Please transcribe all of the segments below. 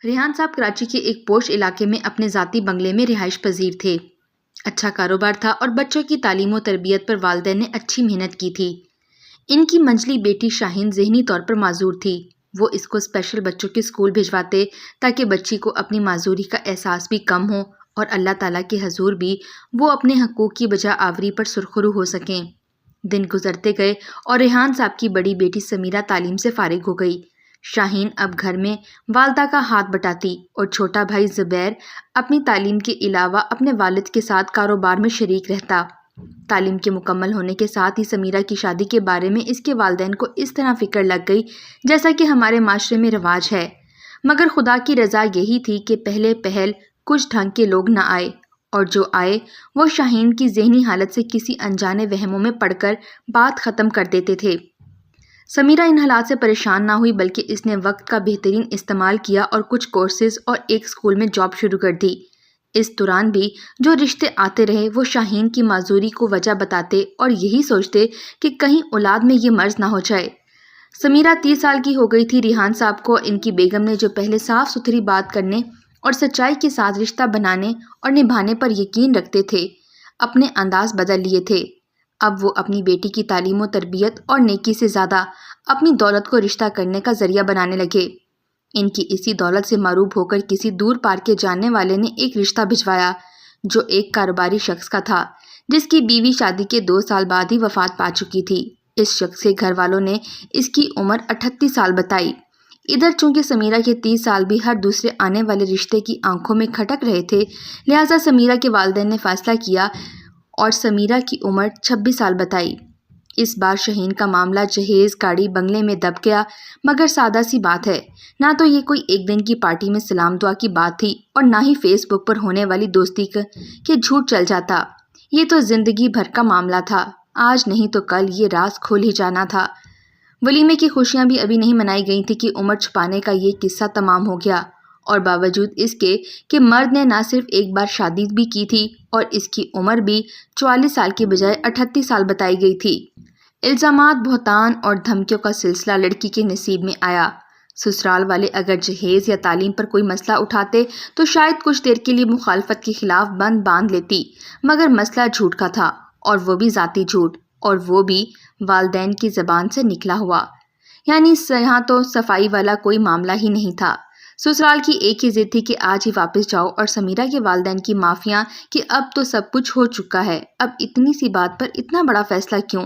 ریحان صاحب کراچی کے ایک پوش علاقے میں اپنے ذاتی بنگلے میں رہائش پذیر تھے۔ اچھا کاروبار تھا اور بچوں کی تعلیم و تربیت پر والدین نے اچھی محنت کی تھی۔ ان کی منجلی بیٹی شاہین ذہنی طور پر معذور تھی۔ وہ اس کو اسپیشل بچوں کے اسکول بھجواتے تاکہ بچی کو اپنی معذوری کا احساس بھی کم ہو اور اللہ تعالیٰ کے حضور بھی وہ اپنے حقوق کی بجا آوری پر سرخرو ہو سکیں۔ دن گزرتے گئے اور ریحان صاحب کی بڑی بیٹی سمیرہ تعلیم سے فارغ ہو گئی۔ شاہین اب گھر میں والدہ کا ہاتھ بٹاتی اور چھوٹا بھائی زبیر اپنی تعلیم کے علاوہ اپنے والد کے ساتھ کاروبار میں شریک رہتا۔ تعلیم کے مکمل ہونے کے ساتھ ہی سمیرہ کی شادی کے بارے میں اس کے والدین کو اس طرح فکر لگ گئی جیسا کہ ہمارے معاشرے میں رواج ہے، مگر خدا کی رضا یہی تھی کہ پہلے پہل کچھ ڈھنگ کے لوگ نہ آئے، اور جو آئے وہ شاہین کی ذہنی حالت سے کسی انجانے وہموں میں پڑھ کر بات ختم کر دیتے تھے۔ سمیرہ ان حالات سے پریشان نہ ہوئی بلکہ اس نے وقت کا بہترین استعمال کیا اور کچھ کورسز اور ایک اسکول میں جاب شروع کر دی۔ اس دوران بھی جو رشتے آتے رہے وہ شاہین کی معذوری کو وجہ بتاتے اور یہی سوچتے کہ کہیں اولاد میں یہ مرض نہ ہو جائے۔ سمیرہ 30 سال کی ہو گئی تھی۔ ریحان صاحب کو ان کی بیگم نے جو پہلے صاف ستھری بات کرنے اور سچائی کے ساتھ رشتہ بنانے اور نبھانے پر یقین رکھتے تھے، اپنے انداز بدل لیے تھے۔ اب وہ اپنی بیٹی کی تعلیم و تربیت اور نیکی سے زیادہ اپنی دولت کو رشتہ کرنے کا ذریعہ بنانے لگے۔ ان کی اسی دولت سے معروب ہو کر کسی دور پار کے جاننے والے نے ایک رشتہ بھجوایا جو ایک کاروباری شخص کا تھا، جس کی بیوی شادی کے 2 سال بعد ہی وفات پا چکی تھی۔ اس شخص کے گھر والوں نے اس کی عمر 38 سال بتائی۔ ادھر چونکہ سمیرہ کے 30 سال بھی ہر دوسرے آنے والے رشتے کی آنکھوں میں کھٹک رہے تھے، لہٰذا سمیرہ کے والدین نے فیصلہ کیا اور سمیرہ کی عمر 26 سال بتائی۔ اس بار شاہین کا معاملہ جہیز گاڑی بنگلے میں دب گیا، مگر سادہ سی بات ہے، نہ تو یہ کوئی ایک دن کی پارٹی میں سلام دعا کی بات تھی اور نہ ہی فیس بک پر ہونے والی دوستی کے جھوٹ چل جاتا۔ یہ تو زندگی بھر کا معاملہ تھا، آج نہیں تو کل یہ راز کھول ہی جانا تھا۔ ولیمے کی خوشیاں بھی ابھی نہیں منائی گئی تھیں کہ عمر چھپانے کا یہ قصہ تمام ہو گیا، اور باوجود اس کے کہ مرد نے نہ صرف ایک بار شادی بھی کی تھی اور اس کی عمر بھی 44 سال کی بجائے 38 سال بتائی گئی تھی۔ الزامات، بہتان اور دھمکیوں کا سلسلہ لڑکی کے نصیب میں آیا۔ سسرال والے اگر جہیز یا تعلیم پر کوئی مسئلہ اٹھاتے تو شاید کچھ دیر کے لیے مخالفت کے خلاف بند باندھ لیتی، مگر مسئلہ جھوٹ کا تھا، اور وہ بھی ذاتی جھوٹ، اور وہ بھی والدین کی زبان سے نکلا ہوا۔ یعنی یہاں تو صفائی والا کوئی معاملہ ہی نہیں تھا۔ سسرال کی ایک ہی ضد تھی کہ آج ہی واپس جاؤ، اور سمیرہ کے والدین کی معافیاں کہ اب تو سب کچھ ہو چکا ہے، اب اتنی سی بات پر اتنا بڑا فیصلہ کیوں؟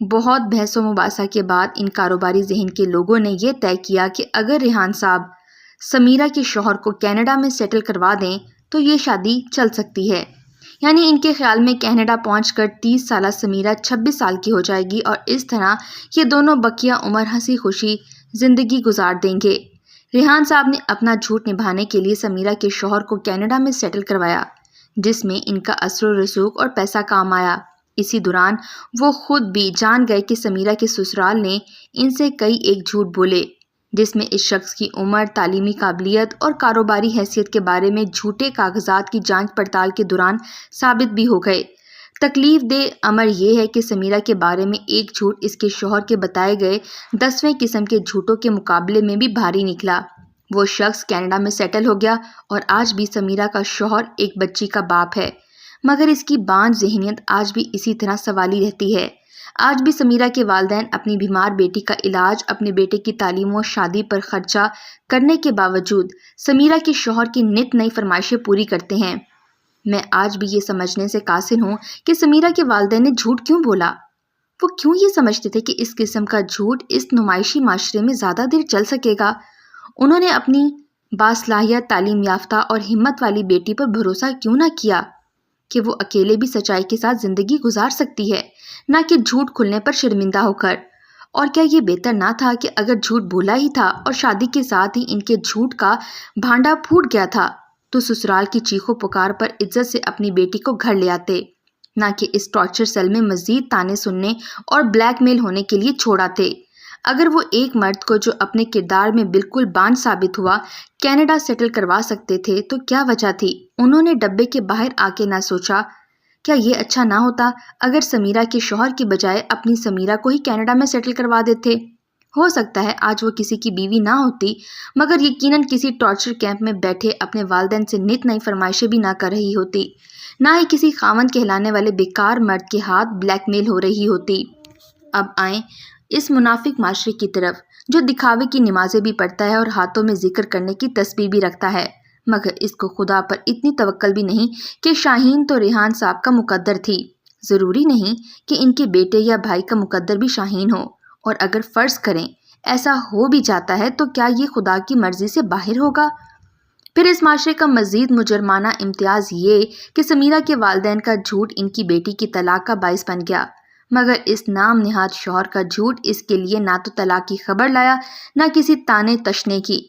بہت بحث و مباحثہ کے بعد ان کاروباری ذہن کے لوگوں نے یہ طے کیا کہ اگر ریحان صاحب سمیرہ کے شوہر کو کینیڈا میں سیٹل کروا دیں تو یہ شادی چل سکتی ہے۔ یعنی ان کے خیال میں کینیڈا پہنچ کر 30 سالہ سمیرہ 26 سال کی ہو جائے گی، اور اس طرح یہ دونوں بقیہ عمر ہنسی خوشی زندگی گزار دیں گے۔ ریحان صاحب نے اپنا جھوٹ نبھانے کے لیے سمیرہ کے شوہر کو کینیڈا میں سیٹل کروایا، جس میں ان کا اثر و رسوخ اور پیسہ کام آیا۔ اسی دوران وہ خود بھی جان گئے کہ سمیرہ کے سسرال نے ان سے کئی ایک جھوٹ بولے، جس میں اس شخص کی عمر، تعلیمی قابلیت اور کاروباری حیثیت کے بارے میں جھوٹے کاغذات کی جانچ پڑتال کے دوران ثابت بھی ہو گئے۔ تکلیف دہ امر یہ ہے کہ سمیرہ کے بارے میں ایک جھوٹ اس کے شوہر کے بتائے گئے 10ویں قسم کے جھوٹوں کے مقابلے میں بھی بھاری نکلا۔ وہ شخص کینیڈا میں سیٹل ہو گیا اور آج بھی سمیرہ کا شوہر ایک بچی کا باپ ہے، مگر اس کی بانجھ ذہنیت آج بھی اسی طرح سوالی رہتی ہے۔ آج بھی سمیرہ کے والدین اپنی بیمار بیٹی کا علاج، اپنے بیٹے کی تعلیم و شادی پر خرچہ کرنے کے باوجود سمیرہ کے شوہر کی نت نئی فرمائشیں پوری کرتے ہیں۔ میں آج بھی یہ سمجھنے سے قاصر ہوں کہ سمیرہ کے والدین نے جھوٹ کیوں بولا۔ وہ کیوں یہ سمجھتے تھے کہ اس قسم کا جھوٹ اس نمائشی معاشرے میں زیادہ دیر چل سکے گا؟ انہوں نے اپنی باصلاحیت، تعلیم یافتہ اور ہمت والی بیٹی پر بھروسہ کیوں نہ کیا کہ وہ اکیلے بھی سچائی کے ساتھ زندگی گزار سکتی ہے، نہ کہ جھوٹ کھلنے پر شرمندہ ہو کر؟ اور کیا یہ بہتر نہ تھا کہ اگر جھوٹ بولا ہی تھا اور شادی کے ساتھ ہی ان کے جھوٹ کا بھانڈا پھوٹ گیا تھا تو سسرال کی چیخو پکار پر عزت سے اپنی بیٹی کو گھر لے آتے، نہ کہ اس ٹارچر سیل میں مزید تانے سننے اور بلیک میل ہونے کے لیے چھوڑ آتے؟ اگر وہ ایک مرد کو جو اپنے کردار میں بالکل بانجھ ثابت ہوا کینیڈا سیٹل کروا سکتے تھے تو کیا وجہ تھی انہوں نے ڈبے کے باہر آ کے نہ سوچا؟ کیا یہ اچھا نہ ہوتا اگر سمیرہ کے شوہر کی بجائے اپنی سمیرہ کو ہی کینیڈا میں سیٹل کروا دیتے؟ ہو سکتا ہے آج وہ کسی کی بیوی نہ ہوتی، مگر یقیناً کسی ٹارچر کیمپ میں بیٹھے اپنے والدین سے نت نئی فرمائشیں بھی نہ کر رہی ہوتی، نہ ہی کسی خاوند کہلانے والے بیکار مرد کے ہاتھ بلیک میل ہو رہی ہوتی۔ اب آئیں اس منافق معاشرے کی طرف جو دکھاوے کی نمازیں بھی پڑھتا ہے اور ہاتھوں میں ذکر کرنے کی تسبیح بھی رکھتا ہے، مگر اس کو خدا پر اتنی توکل بھی نہیں کہ شاہین تو ریحان صاحب کا مقدر تھی، ضروری نہیں کہ ان کے بیٹے یا بھائی کا مقدر بھی شاہین ہو، اور اگر فرض کریں ایسا ہو بھی جاتا ہے تو کیا یہ خدا کی مرضی سے باہر ہوگا؟ پھر اس معاشرے کا مزید مجرمانہ امتیاز یہ کہ سمیرہ کے والدین کا جھوٹ ان کی بیٹی کی طلاق کا باعث بن گیا، مگر اس نام نہاد شوہر کا جھوٹ اس کے لیے نہ تو طلاق کی خبر لایا، نہ کسی تانے تشنے کی،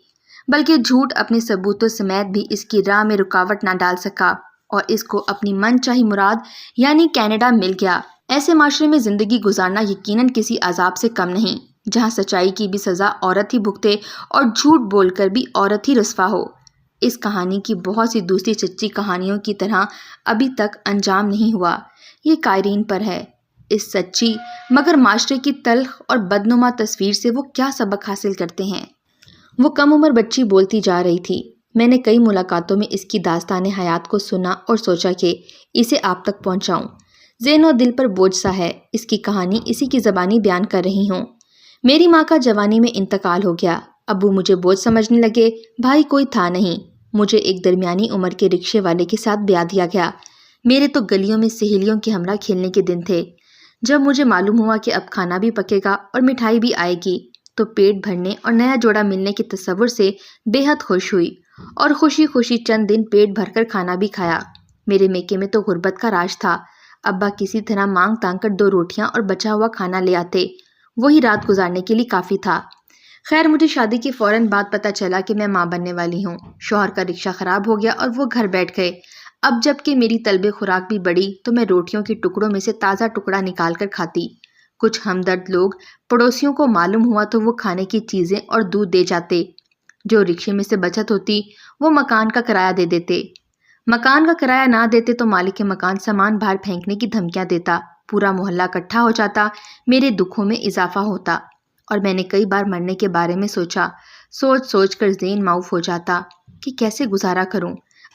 بلکہ جھوٹ اپنے ثبوتوں سمیت بھی اس کی راہ میں رکاوٹ نہ ڈال سکا، اور اس کو اپنی من چاہی مراد یعنی کینیڈا مل گیا۔ ایسے معاشرے میں زندگی گزارنا یقیناً کسی عذاب سے کم نہیں، جہاں سچائی کی بھی سزا عورت ہی بھگتے اور جھوٹ بول کر بھی عورت ہی رسوا ہو۔ اس کہانی کی بہت سی دوسری سچی کہانیوں کی طرح ابھی تک انجام نہیں ہوا، یہ قائرین پر ہے۔ اس سچی مگر معاشرے کی تلخ اور بدنما تصویر سے وہ کیا سبق حاصل کرتے ہیں؟ وہ کم عمر بچی بولتی جا رہی تھی۔ میں نے کئی ملاقاتوں میں اس کی داستان حیات کو سنا اور سوچا کہ اسے آپ تک پہنچاؤں۔ ذہن و دل پر بوجھ سا ہے، اس کی کہانی اسی کی زبانی بیان کر رہی ہوں۔ میری ماں کا جوانی میں انتقال ہو گیا، ابو مجھے بوجھ سمجھنے لگے، بھائی کوئی تھا نہیں، مجھے ایک درمیانی عمر کے رکشے والے کے ساتھ بیاہ دیا گیا۔ میرے تو گلیوں میں سہیلیوں کے ہمراہ کھیلنے کے دن تھے۔ جب مجھے معلوم ہوا کہ اب کھانا بھی پکے گا اور مٹھائی بھی آئے گی تو پیٹ بھرنے اور نیا جوڑا ملنے کے تصور سے بے حد خوش ہوئی، اور خوشی خوشی چند دن پیٹ بھر کر کھانا بھی کھایا۔ میرے میکے میں تو غربت کا راج تھا، ابا کسی طرح مانگ تانگ کر 2 روٹیاں اور بچا ہوا کھانا لے آتے، وہی رات گزارنے کے لیے کافی تھا۔ خیر مجھے شادی کے فوراً بعد پتہ چلا کہ میں ماں بننے والی ہوں۔ شوہر کا رکشہ خراب ہو گیا اور وہ گھر بیٹھ گئے۔ اب جب کہ میری طلب خوراک بھی بڑی تو میں روٹیوں کے ٹکڑوں میں سے تازہ ٹکڑا نکال کر کھاتی۔ کچھ ہمدرد لوگ پڑوسیوں کو معلوم ہوا تو وہ کھانے کی چیزیں اور دودھ دے جاتے، جو رکشے میں سے بچت ہوتی وہ مکان کا کرایہ دے دیتے۔ مکان کا کرایہ نہ دیتے تو مالک مکان سامان باہر پھینکنے کی دھمکیاں دیتا، پورا محلہ اکٹھا ہو جاتا، میرے دکھوں میں اضافہ ہوتا، اور میں نے کئی بار مرنے کے بارے میں سوچا، سوچ سوچ کر ذہن معاف ہو جاتا کہ کیسے گزارا کروں۔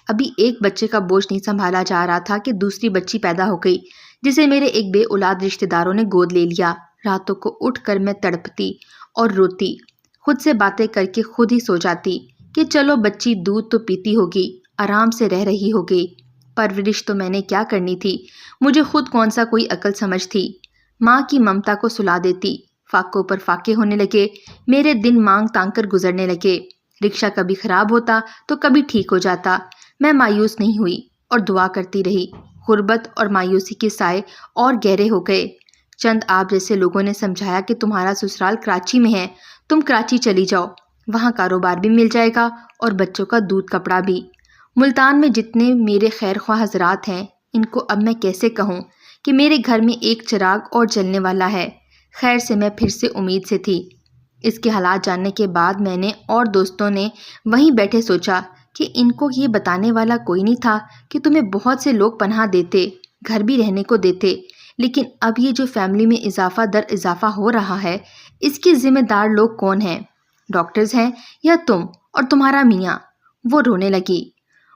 ابھی ایک بچے کا بوجھ نہیں سنبھالا جا رہا تھا کہ دوسری بچی پیدا ہو گئی، جسے میرے ایک بے اولاد رشتہ داروں نے گود لے لیا۔ راتوں کو اٹھ کر میں تڑپتی اور روتی، خود سے باتیں کر کے خود ہی سو جاتی کہ چلو بچی دودھ تو پیتی ہوگی، آرام سے رہ رہی ہوگی، پرورش تو میں نے کیا کرنی تھی، مجھے خود کون سا کوئی عقل سمجھ تھی۔ ماں کی ممتا کو سلا دیتی، فاقوں پر فاقے ہونے لگے، میرے دن مانگ تانگ کر گزرنے لگے، رکشہ کبھی خراب ہوتا تو کبھی ٹھیک ہو جاتا، میں مایوس نہیں ہوئی اور دعا کرتی رہی۔ غربت اور مایوسی کے سائے اور گہرے ہو گئے۔ چند آپ جیسے لوگوں نے سمجھایا کہ تمہارا سسرال کراچی میں ہے، تم کراچی چلی جاؤ، وہاں کاروبار بھی مل جائے گا اور بچوں کا دودھ کپڑا بھی۔ ملتان میں جتنے میرے خیر خواہ حضرات ہیں، ان کو اب میں کیسے کہوں کہ میرے گھر میں ایک چراغ اور جلنے والا ہے۔ خیر سے میں پھر سے امید سے تھی۔ اس کے حالات جاننے کے بعد میں نے اور دوستوں نے وہیں بیٹھے سوچا کہ ان کو یہ بتانے والا کوئی نہیں تھا کہ تمہیں بہت سے لوگ پناہ دیتے، گھر بھی رہنے کو دیتے، لیکن اب یہ جو فیملی میں اضافہ در اضافہ ہو رہا ہے، اس کے ذمہ دار لوگ کون ہیں؟ ڈاکٹرز ہیں یا تم اور تمہارا میاں؟ وہ رونے لگی،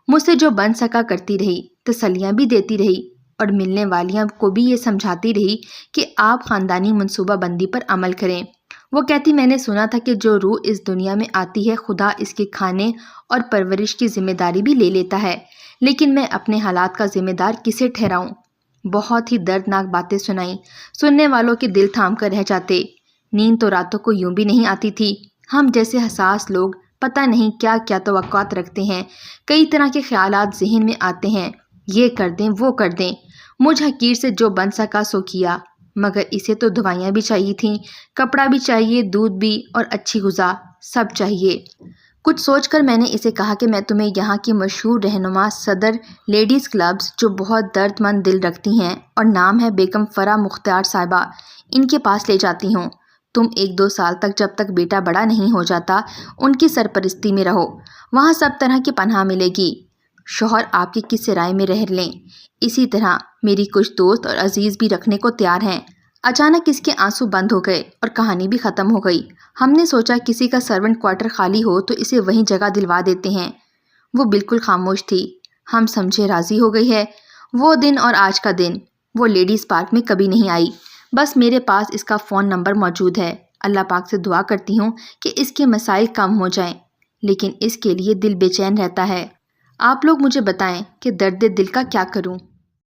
مجھ سے جو بن سکا کرتی رہی، تسلیاں بھی دیتی رہی اور ملنے والیاں کو بھی یہ سمجھاتی رہی کہ آپ خاندانی منصوبہ بندی پر عمل کریں۔ وہ کہتی میں نے سنا تھا کہ جو روح اس دنیا میں آتی ہے خدا اس کے کھانے اور پرورش کی ذمہ داری بھی لے لیتا ہے، لیکن میں اپنے حالات کا ذمہ دار کسے ٹھہراؤں؟ بہت ہی دردناک باتیں سنائیں، سننے والوں کے دل تھام کر رہ جاتے۔ نیند تو راتوں کو یوں بھی نہیں آتی تھی۔ ہم جیسے حساس لوگ پتہ نہیں کیا کیا توقعات رکھتے ہیں، کئی طرح کے خیالات ذہن میں آتے ہیں، یہ کر دیں وہ کر دیں۔ مجھ حقیر سے جو بن سکا سو کیا، مگر اسے تو دوائیاں بھی چاہیے تھیں، کپڑا بھی چاہیے، دودھ بھی، اور اچھی غذا، سب چاہیے۔ کچھ سوچ کر میں نے اسے کہا کہ میں تمہیں یہاں کی مشہور رہنما صدر لیڈیز کلبز جو بہت درد مند دل رکھتی ہیں اور نام ہے بیگم فرح مختار صاحبہ، ان کے پاس لے جاتی ہوں۔ تم 1-2 سال تک جب تک بیٹا بڑا نہیں ہو جاتا ان کی سرپرستی میں رہو، وہاں سب طرح کی پناہ ملے گی، شوہر آپ کی کس رائے میں رہ لیں۔ اسی طرح میری کچھ دوست اور عزیز بھی رکھنے کو تیار ہیں، اچانک اس کے آنسو بند ہو گئے اور کہانی بھی ختم ہو گئی۔ ہم نے سوچا کسی کا سرونٹ کوارٹر خالی ہو تو اسے وہیں جگہ دلوا دیتے ہیں۔ وہ بالکل خاموش تھی۔ ہم سمجھے راضی ہو گئی ہے۔ وہ دن اور آج کا دن وہ لیڈیز پارک میں کبھی نہیں آئی۔ بس میرے پاس اس کا فون نمبر موجود ہے۔ اللہ پاک سے دعا کرتی ہوں کہ اس کے مسائل کم ہو جائیں، لیکن اس کے لیے دل بے چین رہتا ہے۔ آپ لوگ مجھے بتائیں کہ درد دل کا کیا کروں۔